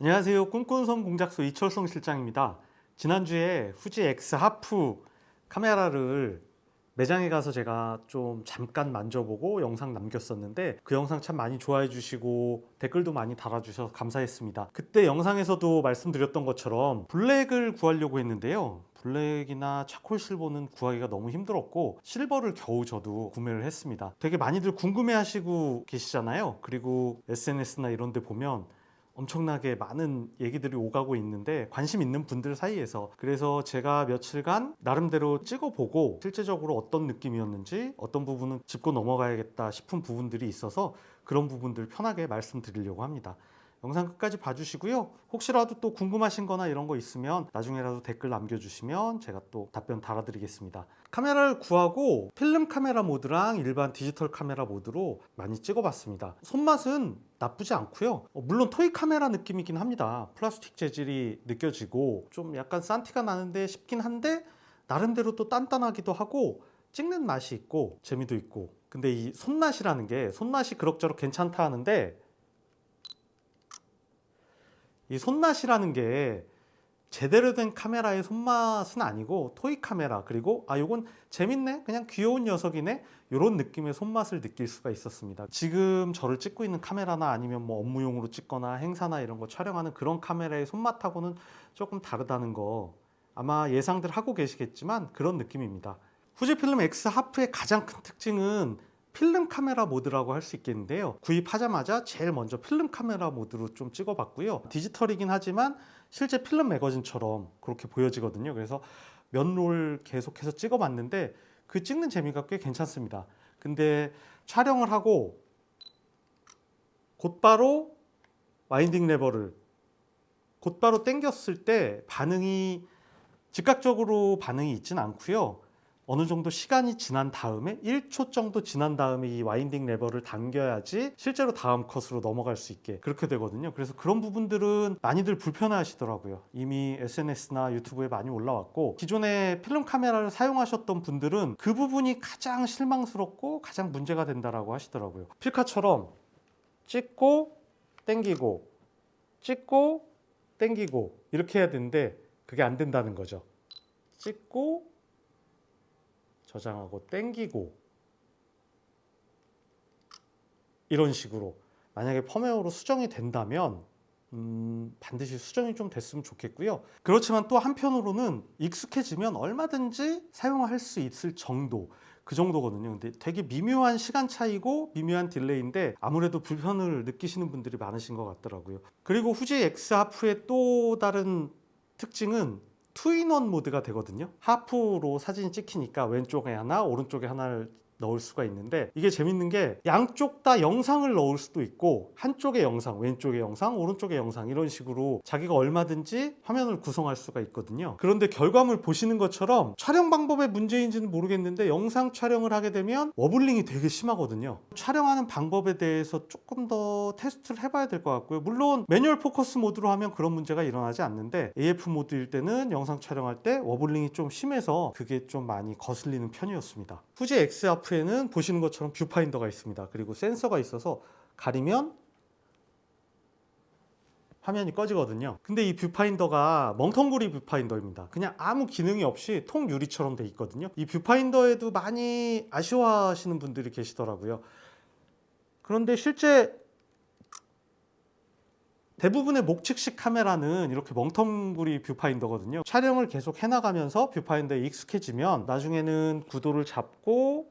안녕하세요. 꿈꾸는 섬 공작소 이철성 실장입니다. 지난주에 후지 X 하프 카메라를 매장에 가서 제가 좀 잠깐 만져보고 영상 남겼었는데 그 영상 참 많이 좋아해 주시고 댓글도 많이 달아주셔서 감사했습니다. 그때 영상에서도 말씀드렸던 것처럼 블랙을 구하려고 했는데요. 블랙이나 차콜 실버는 구하기가 너무 힘들었고 실버를 겨우 저도 구매를 했습니다. 되게 많이들 궁금해 하시고 계시잖아요. 그리고 SNS나 이런 데 보면 엄청나게 많은 얘기들이 오가고 있는데 관심 있는 분들 사이에서, 그래서 제가 며칠간 나름대로 찍어보고 실제적으로 어떤 느낌이었는지, 어떤 부분은 짚고 넘어가야겠다 싶은 부분들이 있어서 그런 부분들 편하게 말씀드리려고 합니다. 영상 끝까지 봐주시고요. 혹시라도 또 궁금하신 거나 이런 거 있으면 나중에라도 댓글 남겨주시면 제가 또 답변 달아드리겠습니다. 카메라를 구하고 필름 카메라 모드랑 일반 디지털 카메라 모드로 많이 찍어봤습니다. 손맛은 나쁘지 않고요. 물론 토이 카메라 느낌이긴 합니다. 플라스틱 재질이 느껴지고 좀 약간 산티가 나는데 싶긴 한데 나름대로 또 단단하기도 하고 찍는 맛이 있고 재미도 있고. 근데 이 손맛이라는 게, 손맛이 그럭저럭 괜찮다 하는데 이 손맛이라는 게 제대로 된 카메라의 손맛은 아니고 토이 카메라, 그리고 요건 재밌네, 그냥 귀여운 녀석이네, 이런 느낌의 손맛을 느낄 수가 있었습니다. 지금 저를 찍고 있는 카메라나 아니면 뭐 업무용으로 찍거나 행사나 이런 거 촬영하는 그런 카메라의 손맛하고는 조금 다르다는 거 아마 예상들 하고 계시겠지만 그런 느낌입니다. 후지필름 X 하프의 가장 큰 특징은 필름 카메라 모드라고 할 수 있겠는데요. 구입하자마자 제일 먼저 필름 카메라 모드로 좀 찍어봤고요. 디지털이긴 하지만 실제 필름 매거진처럼 그렇게 보여지거든요. 그래서 몇 롤 계속해서 찍어봤는데 그 찍는 재미가 꽤 괜찮습니다. 근데 촬영을 하고 곧바로 와인딩 레버를 곧바로 당겼을 때 즉각적으로 반응이 있진 않고요. 어느 정도 시간이 지난 다음에 1초 정도 지난 다음에 이 와인딩 레버를 당겨야지 실제로 다음 컷으로 넘어갈 수 있게 그렇게 되거든요. 그래서 그런 부분들은 많이들 불편해 하시더라고요. 이미 SNS나 유튜브에 많이 올라왔고, 기존에 필름 카메라를 사용하셨던 분들은 그 부분이 가장 실망스럽고 가장 문제가 된다라고 하시더라고요. 필카처럼 찍고 땡기고 찍고 땡기고 이렇게 해야 되는데 그게 안 된다는 거죠. 찍고 저장하고 땡기고 이런 식으로 만약에 펌웨어로 수정이 된다면 반드시 수정이 좀 됐으면 좋겠고요. 그렇지만 또 한편으로는 익숙해지면 얼마든지 사용할 수 있을 정도, 그 정도거든요. 근데 되게 미묘한 시간 차이고 미묘한 딜레이인데 아무래도 불편을 느끼시는 분들이 많으신 것 같더라고요. 그리고 후지 X 하프의 또 다른 특징은 투인원 모드가 되거든요. 하프로 사진이 찍히니까 왼쪽에 하나 오른쪽에 하나를 넣을 수가 있는데, 이게 재밌는 게 양쪽 다 영상을 넣을 수도 있고 한쪽에 영상, 왼쪽에 영상, 오른쪽에 영상 이런 식으로 자기가 얼마든지 화면을 구성할 수가 있거든요. 그런데 결과물 보시는 것처럼 촬영 방법의 문제인지는 모르겠는데 영상 촬영을 하게 되면 워블링이 되게 심하거든요. 촬영하는 방법에 대해서 조금 더 테스트를 해봐야 될 것 같고요. 물론 매뉴얼 포커스 모드로 하면 그런 문제가 일어나지 않는데 AF 모드일 때는 영상 촬영할 때 워블링이 좀 심해서 그게 좀 많이 거슬리는 편이었습니다. 후지 X 하프에는 보시는 것처럼 뷰파인더가 있습니다. 그리고 센서가 있어서 가리면 화면이 꺼지거든요. 근데 이 뷰파인더가 멍텅구리 뷰파인더입니다. 그냥 아무 기능이 없이 통유리처럼 돼 있거든요. 이 뷰파인더에도 많이 아쉬워하시는 분들이 계시더라고요. 그런데 실제 대부분의 목측식 카메라는 이렇게 멍텅구리 뷰파인더거든요. 촬영을 계속 해나가면서 뷰파인더에 익숙해지면 나중에는 구도를 잡고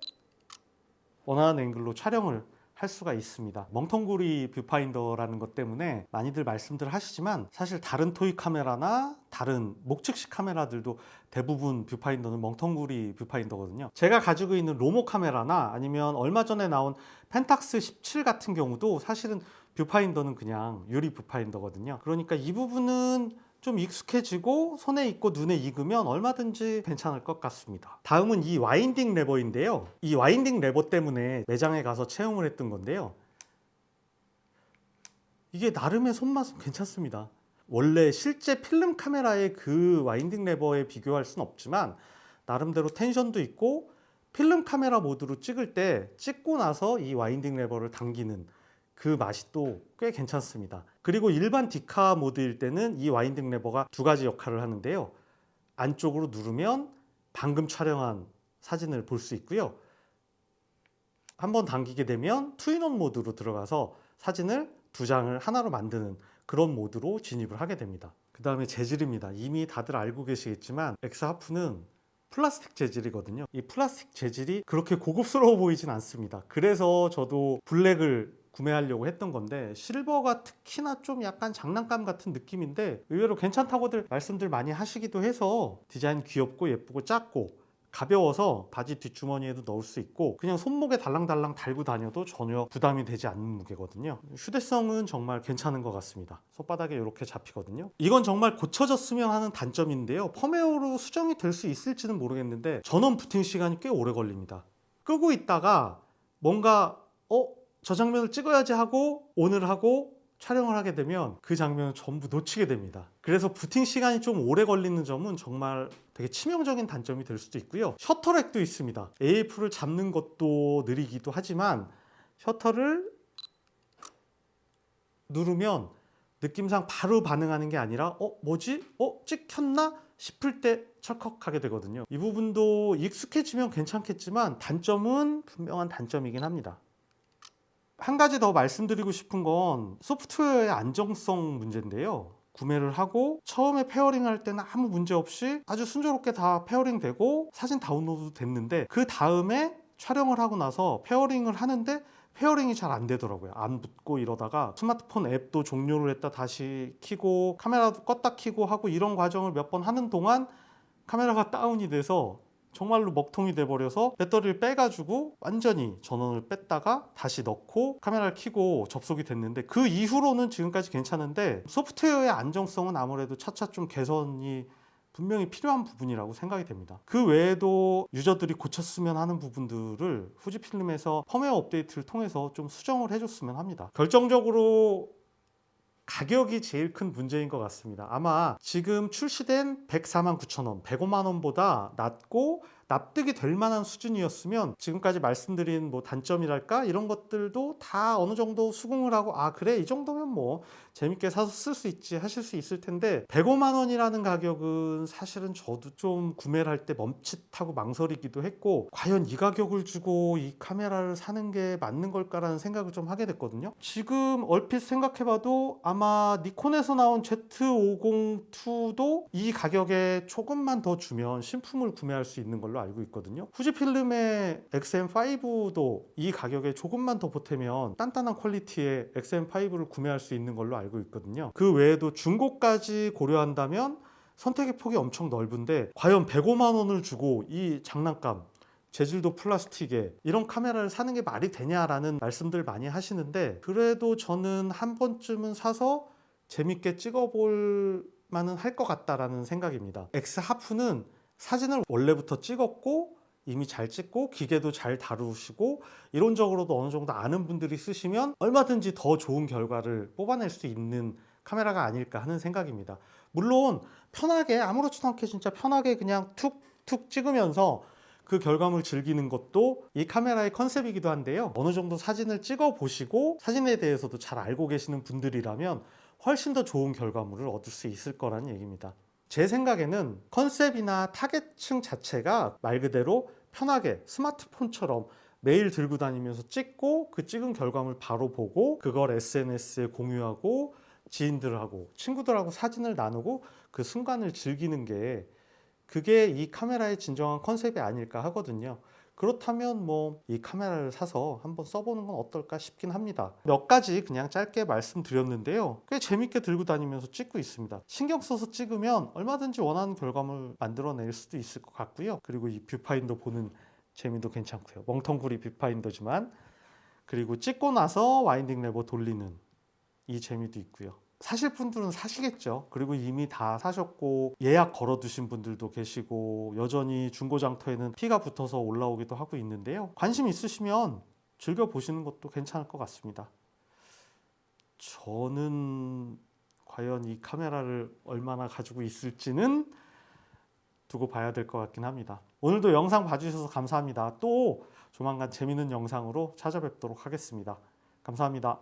원하는 앵글로 촬영을 할 수가 있습니다. 멍텅구리 뷰파인더라는 것 때문에 많이들 말씀들 하시지만 사실 다른 토이 카메라나 다른 목측식 카메라들도 대부분 뷰파인더는 멍텅구리 뷰파인더거든요. 제가 가지고 있는 로모 카메라나 아니면 얼마 전에 나온 펜탁스 17 같은 경우도 사실은 뷰파인더는 그냥 유리 뷰파인더거든요. 그러니까 이 부분은 좀 익숙해지고 손에 익고 눈에 익으면 얼마든지 괜찮을 것 같습니다. 다음은 이 와인딩 레버인데요. 이 와인딩 레버 때문에 매장에 가서 체험을 했던 건데요. 이게 나름의 손맛은 괜찮습니다. 원래 실제 필름 카메라의 그 와인딩 레버에 비교할 수는 없지만 나름대로 텐션도 있고 필름 카메라 모드로 찍을 때 찍고 나서 이 와인딩 레버를 당기는 그 맛이 또 꽤 괜찮습니다. 그리고 일반 디카 모드일 때는 이 와인딩 레버가 두 가지 역할을 하는데요. 안쪽으로 누르면 방금 촬영한 사진을 볼 수 있고요. 한번 당기게 되면 투인원 모드로 들어가서 사진을 두 장을 하나로 만드는 그런 모드로 진입을 하게 됩니다. 그 다음에 재질입니다. 이미 다들 알고 계시겠지만 엑스하프는 플라스틱 재질이거든요. 이 플라스틱 재질이 그렇게 고급스러워 보이진 않습니다. 그래서 저도 블랙을 구매하려고 했던 건데 실버가 특히나 좀 약간 장난감 같은 느낌인데 의외로 괜찮다고들 말씀들 많이 하시기도 해서 디자인 귀엽고 예쁘고 작고 가벼워서 바지 뒷주머니에도 넣을 수 있고 그냥 손목에 달랑달랑 달고 다녀도 전혀 부담이 되지 않는 무게거든요. 휴대성은 정말 괜찮은 것 같습니다. 손바닥에 이렇게 잡히거든요. 이건 정말 고쳐졌으면 하는 단점인데요. 펌웨어로 수정이 될 수 있을지는 모르겠는데 전원 부팅 시간이 꽤 오래 걸립니다. 끄고 있다가 뭔가 저 장면을 찍어야지 하고 온을 하고 촬영을 하게 되면 그 장면을 전부 놓치게 됩니다. 그래서 부팅 시간이 좀 오래 걸리는 점은 정말 되게 치명적인 단점이 될 수도 있고요. 셔터렉도 있습니다. AF를 잡는 것도 느리기도 하지만 셔터를 누르면 느낌상 바로 반응하는 게 아니라 뭐지? 찍혔나? 싶을 때 철컥하게 되거든요. 이 부분도 익숙해지면 괜찮겠지만 단점은 분명한 단점이긴 합니다. 한 가지 더 말씀드리고 싶은 건 소프트웨어의 안정성 문제인데요. 구매를 하고 처음에 페어링 할 때는 아무 문제 없이 아주 순조롭게 다 페어링 되고 사진 다운로드 됐는데 그 다음에 촬영을 하고 나서 페어링을 하는데 페어링이 잘 안 되더라고요. 안 붙고 이러다가 스마트폰 앱도 종료를 했다 다시 켜고 카메라도 껐다 켜고 하고 이런 과정을 몇 번 하는 동안 카메라가 다운이 돼서 정말로 먹통이 돼버려서 배터리를 빼가지고 완전히 전원을 뺐다가 다시 넣고 카메라를 켜고 접속이 됐는데 그 이후로는 지금까지 괜찮은데 소프트웨어의 안정성은 아무래도 차차 좀 개선이 분명히 필요한 부분이라고 생각이 됩니다. 그 외에도 유저들이 고쳤으면 하는 부분들을 후지필름에서 펌웨어 업데이트를 통해서 좀 수정을 해줬으면 합니다. 결정적으로 가격이 제일 큰 문제인 것 같습니다. 아마 지금 출시된 149,000원, 105만 원보다 낮고 납득이 될 만한 수준이었으면 지금까지 말씀드린 뭐 단점이랄까 이런 것들도 다 어느 정도 수긍을 하고 그래 이 정도면 뭐 재밌게 사서 쓸 수 있지 하실 수 있을 텐데 105만 원이라는 가격은 사실은 저도 좀 구매를 할 때 멈칫하고 망설이기도 했고 과연 이 가격을 주고 이 카메라를 사는 게 맞는 걸까라는 생각을 좀 하게 됐거든요. 지금 얼핏 생각해봐도 아마 니콘에서 나온 Z502도 이 가격에 조금만 더 주면 신품을 구매할 수 있는 걸로 알고 있거든요. 후지필름의 XM5도 이 가격에 조금만 더 보태면 단단한 퀄리티의 XM5를 구매할 수 있는 걸로 알고 있거든요. 그 외에도 중고까지 고려한다면 선택의 폭이 엄청 넓은데 과연 105만 원을 주고 이 장난감 재질도 플라스틱에 이런 카메라를 사는 게 말이 되냐라는 말씀들 많이 하시는데 그래도 저는 한 번쯤은 사서 재밌게 찍어볼 만은 할 것 같다라는 생각입니다. X하프는 사진을 원래부터 찍었고 이미 잘 찍고 기계도 잘 다루시고 이론적으로도 어느 정도 아는 분들이 쓰시면 얼마든지 더 좋은 결과를 뽑아낼 수 있는 카메라가 아닐까 하는 생각입니다. 물론 편하게 아무렇지도 않게 진짜 편하게 그냥 툭툭 찍으면서 그 결과물 즐기는 것도 이 카메라의 컨셉이기도 한데요. 어느 정도 사진을 찍어 보시고 사진에 대해서도 잘 알고 계시는 분들이라면 훨씬 더 좋은 결과물을 얻을 수 있을 거라는 얘기입니다. 제 생각에는 컨셉이나 타겟층 자체가 말 그대로 편하게 스마트폰처럼 매일 들고 다니면서 찍고 그 찍은 결과물 바로 보고 그걸 SNS에 공유하고 지인들하고 친구들하고 사진을 나누고 그 순간을 즐기는 게 그게 이 카메라의 진정한 컨셉이 아닐까 하거든요. 그렇다면 뭐 이 카메라를 사서 한번 써보는 건 어떨까 싶긴 합니다. 몇 가지 그냥 짧게 말씀드렸는데요. 꽤 재밌게 들고 다니면서 찍고 있습니다. 신경 써서 찍으면 얼마든지 원하는 결과물 만들어낼 수도 있을 것 같고요. 그리고 이 뷰파인더 보는 재미도 괜찮고요. 멍텅구리 뷰파인더지만 그리고 찍고 나서 와인딩 레버 돌리는 이 재미도 있고요. 사실 분들은 사시겠죠. 그리고 이미 다 사셨고 예약 걸어두신 분들도 계시고 여전히 중고장터에는 피가 붙어서 올라오기도 하고 있는데요. 관심 있으시면 즐겨보시는 것도 괜찮을 것 같습니다. 저는 과연 이 카메라를 얼마나 가지고 있을지는 두고 봐야 될 것 같긴 합니다. 오늘도 영상 봐주셔서 감사합니다. 또 조만간 재밌는 영상으로 찾아뵙도록 하겠습니다. 감사합니다.